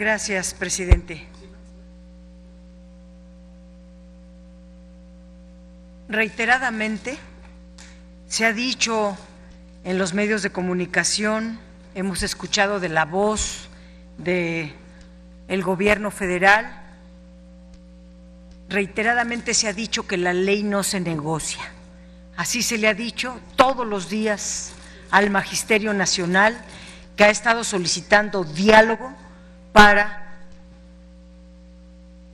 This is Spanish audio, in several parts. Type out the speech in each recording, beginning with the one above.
Gracias, presidente. Reiteradamente se ha dicho en los medios de comunicación, hemos escuchado de la voz del gobierno federal, reiteradamente se ha dicho que la ley no se negocia. Así se le ha dicho todos los días al Magisterio Nacional, que ha estado solicitando diálogo para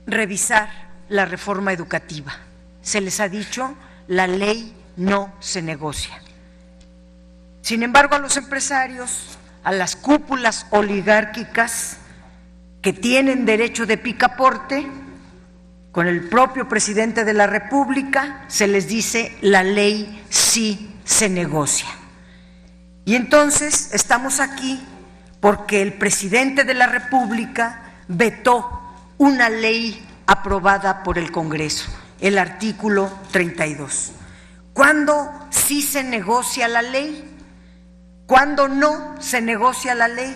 revisar la reforma educativa. Se les ha dicho, la ley no se negocia. Sin embargo, a los empresarios, a las cúpulas oligárquicas que tienen derecho de picaporte, con el propio presidente de la República, se les dice, la ley sí se negocia. Y entonces estamos aquí porque el presidente de la República vetó una ley aprobada por el Congreso, el artículo 32. ¿Cuándo sí se negocia la ley? ¿Cuándo no se negocia la ley?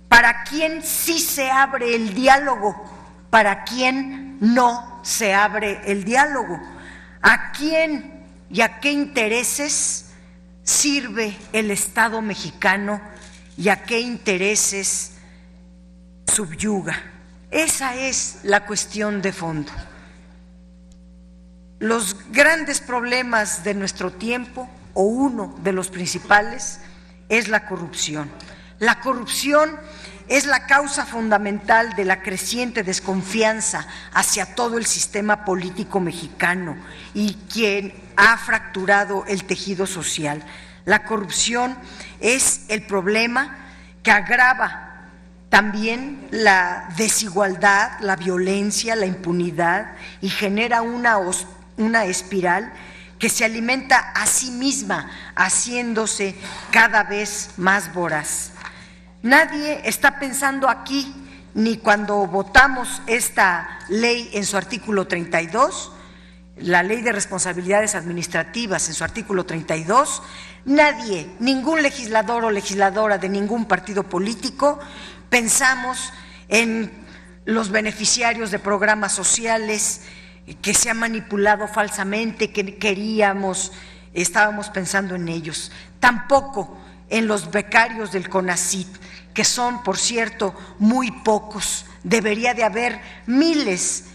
¿Para quién sí se abre el diálogo? ¿Para quién no se abre el diálogo? ¿A quién y a qué intereses sirve el Estado mexicano y a qué intereses subyuga? Esa es la cuestión de fondo. Los grandes problemas de nuestro tiempo, o uno de los principales, es la corrupción. La corrupción es la causa fundamental de la creciente desconfianza hacia todo el sistema político mexicano y quien ha fracturado el tejido social. La corrupción es el problema que agrava también la desigualdad, la violencia, la impunidad y genera una espiral que se alimenta a sí misma, haciéndose cada vez más voraz. Nadie está pensando aquí, ni cuando votamos esta ley en su artículo 32, la Ley de Responsabilidades Administrativas en su artículo 32, nadie, ningún legislador o legisladora de ningún partido político pensamos en los beneficiarios de programas sociales que se han manipulado falsamente, que estábamos pensando en ellos. Tampoco en los becarios del CONACYT, que son, por cierto, muy pocos. Debería de haber miles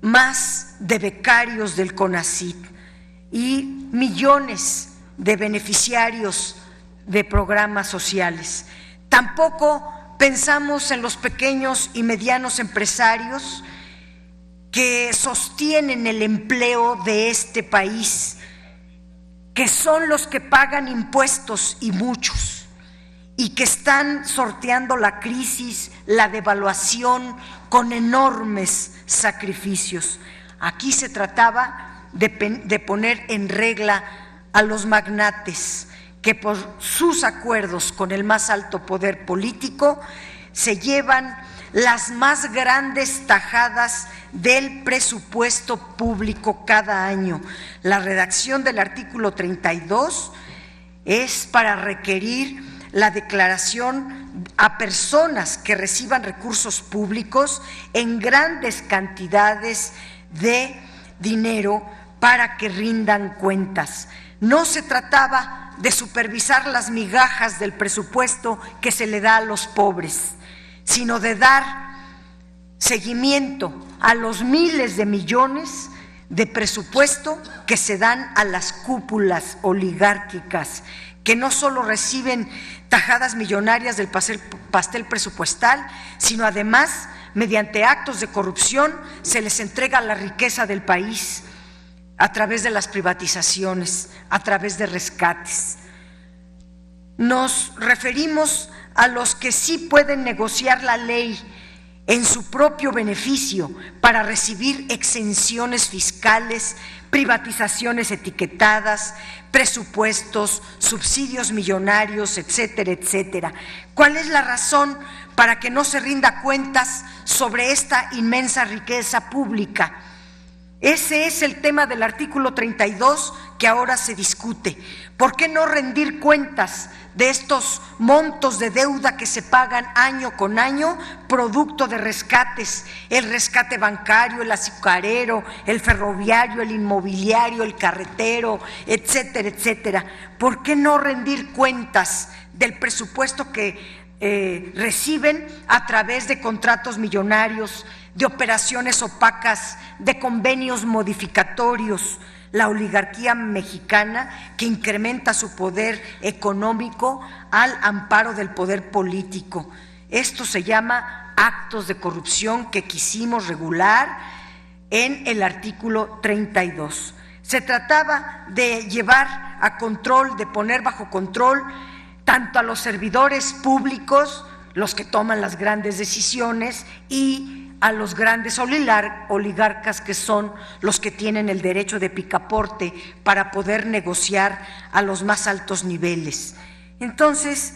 más de becarios del CONACYT y millones de beneficiarios de programas sociales. Tampoco pensamos en los pequeños y medianos empresarios que sostienen el empleo de este país, que son los que pagan impuestos y muchos, y que están sorteando la crisis, la devaluación con enormes sacrificios. Aquí se trataba de poner en regla a los magnates que por sus acuerdos con el más alto poder político se llevan las más grandes tajadas del presupuesto público cada año. La redacción del artículo 32 es para requerir la declaración a personas que reciban recursos públicos en grandes cantidades de dinero para que rindan cuentas. No se trataba de supervisar las migajas del presupuesto que se le da a los pobres, sino de dar seguimiento a los miles de millones de presupuesto que se dan a las cúpulas oligárquicas, que no solo reciben tajadas millonarias del pastel presupuestal, sino además, mediante actos de corrupción, se les entrega la riqueza del país a través de las privatizaciones, a través de rescates. Nos referimos a los que sí pueden negociar la ley en su propio beneficio para recibir exenciones fiscales, privatizaciones etiquetadas, presupuestos, subsidios millonarios, etcétera, etcétera. ¿Cuál es la razón para que no se rinda cuentas sobre esta inmensa riqueza pública? Ese es el tema del artículo 32 que ahora se discute. ¿Por qué no rendir cuentas de estos montos de deuda que se pagan año con año, producto de rescates, el rescate bancario, el azucarero, el ferroviario, el inmobiliario, el carretero, etcétera, etcétera? ¿Por qué no rendir cuentas del presupuesto que reciben a través de contratos millonarios, de operaciones opacas, de convenios modificatorios? La oligarquía mexicana que incrementa su poder económico al amparo del poder político. Esto se llama actos de corrupción que quisimos regular en el artículo 32. Se trataba de llevar a control, de poner bajo control tanto a los servidores públicos, los que toman las grandes decisiones, y a los grandes oligarcas, que son los que tienen el derecho de picaporte para poder negociar a los más altos niveles. Entonces,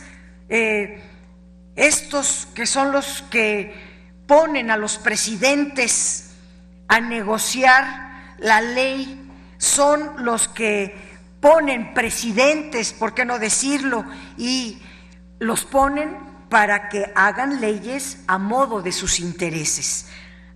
estos que son los que ponen a los presidentes a negociar la ley, son los que ponen presidentes, ¿por qué no decirlo? Y los ponen para que hagan leyes a modo de sus intereses,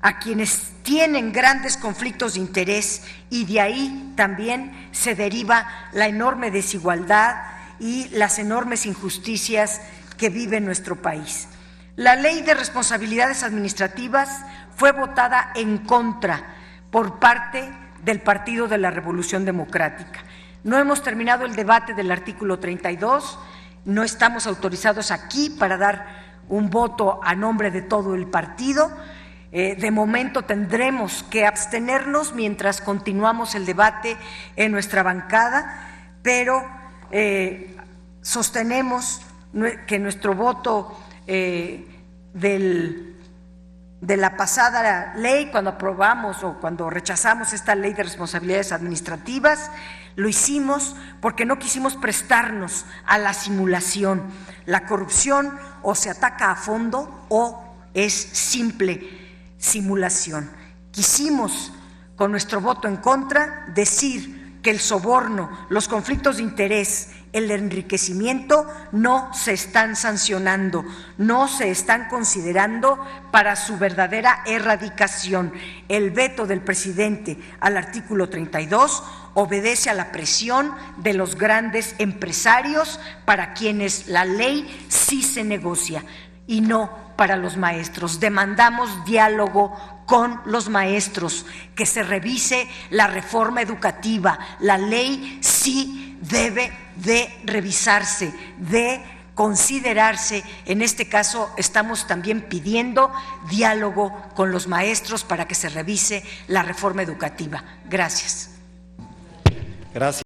a quienes tienen grandes conflictos de interés, y de ahí también se deriva la enorme desigualdad y las enormes injusticias que vive nuestro país. La Ley de Responsabilidades Administrativas fue votada en contra por parte del Partido de la Revolución Democrática. No hemos terminado el debate del artículo 32, no estamos autorizados aquí para dar un voto a nombre de todo el partido. De momento tendremos que abstenernos mientras continuamos el debate en nuestra bancada, pero sostenemos que nuestro voto de la pasada ley, cuando aprobamos o cuando rechazamos esta Ley de Responsabilidades Administrativas, lo hicimos porque no quisimos prestarnos a la simulación. La corrupción o se ataca a fondo o es simple simulación. Quisimos, con nuestro voto en contra, decir que el soborno, los conflictos de interés, el enriquecimiento no se están sancionando, no se están considerando para su verdadera erradicación. El veto del presidente al artículo 32 obedece a la presión de los grandes empresarios, para quienes la ley sí se negocia, y no para los maestros. Demandamos diálogo con los maestros, que se revise la reforma educativa. La ley sí debe de revisarse, de considerarse. En este caso estamos también pidiendo diálogo con los maestros para que se revise la reforma educativa. Gracias. Gracias.